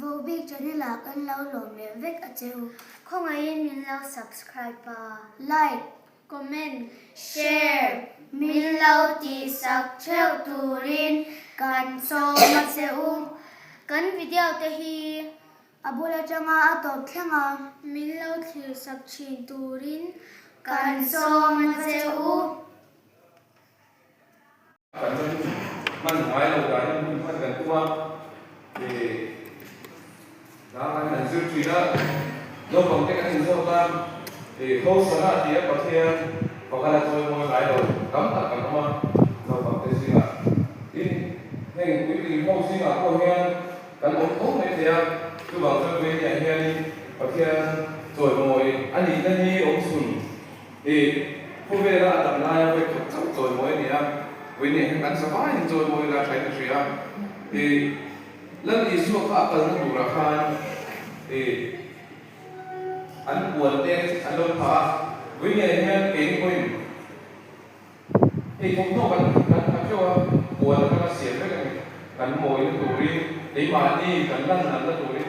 vô biết cho nên là ân lâu lộn miệng vết ở chiều không ai yên mình lâu subscribe like comment share mình lâu thì sắc treo tù rin cần so mà sẽ cần video thì hi abula changa atop thanga mình lâu thì sắc chin tù rin cần so mà sẽ mình hỏi là cái mình cần qua thì đó là mình duy trì đó do còn cái hình sâu tam thì thô số là thì có thể có cái là tôi mua lại rồi cấm là cấm mà do còn cái gì là in hình quý vị hô gì là cô hen cần muốn tốt này thì cứ bảo tôi về nhà hen có thể rồi ngồi anh đi lên đi ông sùn thì cô về là tập lại về chụp rồi mỗi thì với những cái sản phẩm rồi mỗi là phải được sửa thì lần đi xuống các cần đủ là khan thì anh buồn đen anh luôn thà với những cái kiến của mình thì không có bạn cho buồn cái xiềng cái này cần mồi nó đủ đi để mà đi cần lăn nó đủ đi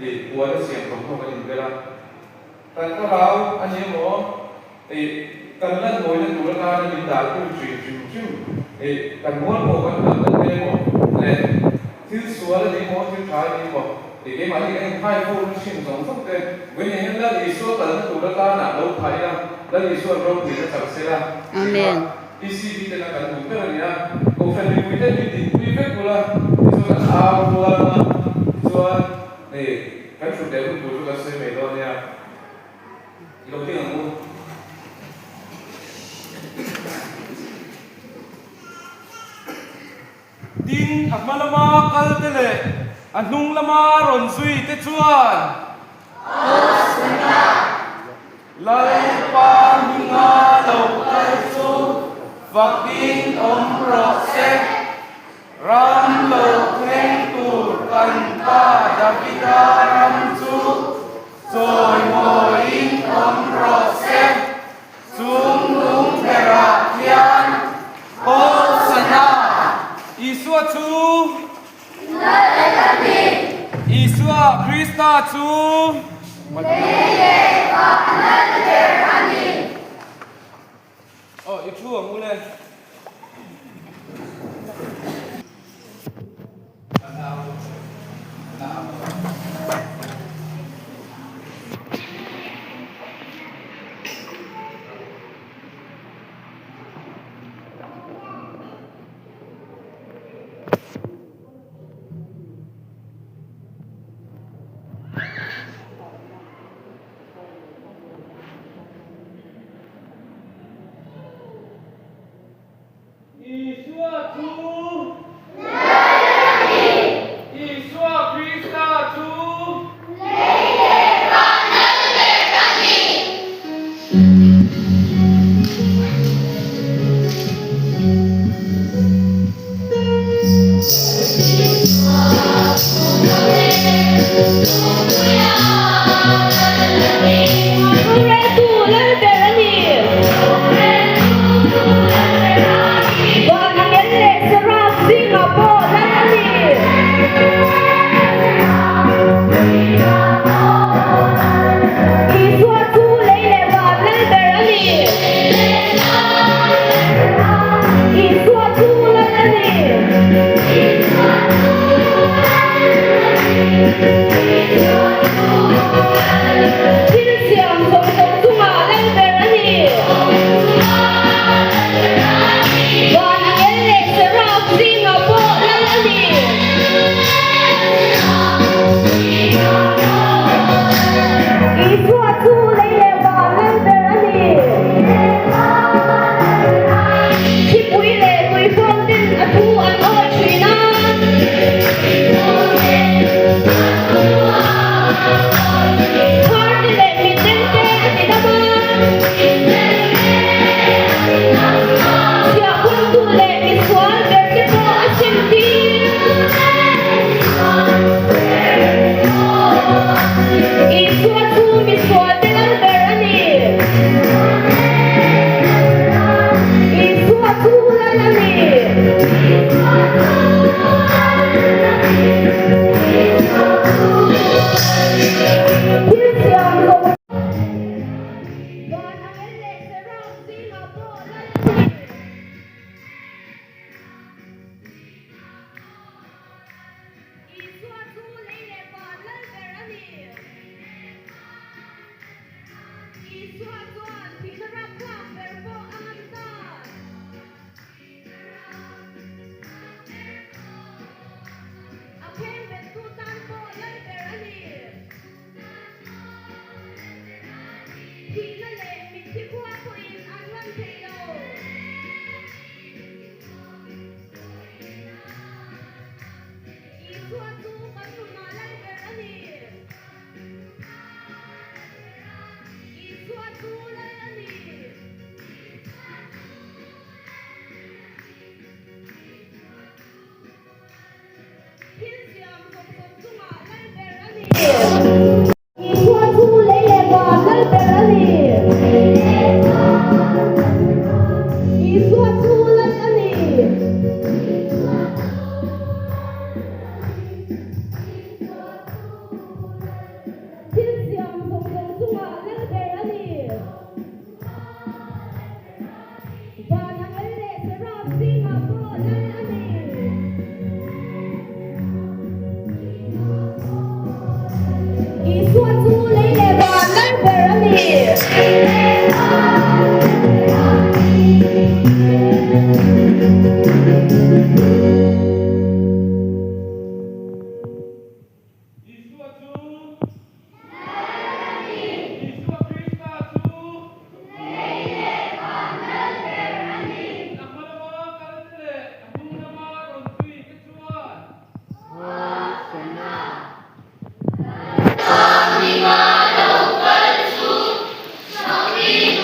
thì buồn nó xiềng không có cái là cần có báo anh em có thì cần lăn mồi nó đủ ra nên mình đã cũng chịu thì cần muốn một cái cần lên một này thứ số là đi một thứ hai đi một thì cái máy thì anh hai vô nó sinh sống phức tạp với những cái là số cần đủ ra là đâu phải là là số đâu thì nó chẳng sẽ là amen ECB thì là cần đủ cái này nha còn phần mình quy định thì quy phép của là số là ao của là số này cái chủ đề của chúng ta sẽ về đó nha đầu tiên là mua tin akmalama kaltele anung lama ron sui te chuan lai pa hinga lo kai chu vakin om ro se ram lo khen tu kan pa davida ram chu rồi ngồi in om ro se chung lung thera hian Hosanna Isua chu Isua Krista chu Yêu chu ở lên Isua chu Isua Krista chu Hãy subscribe cho kênh Ghiền Mì Gõ để không bỏ lỡ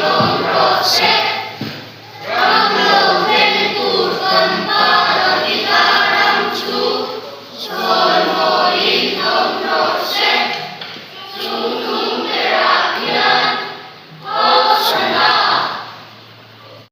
Share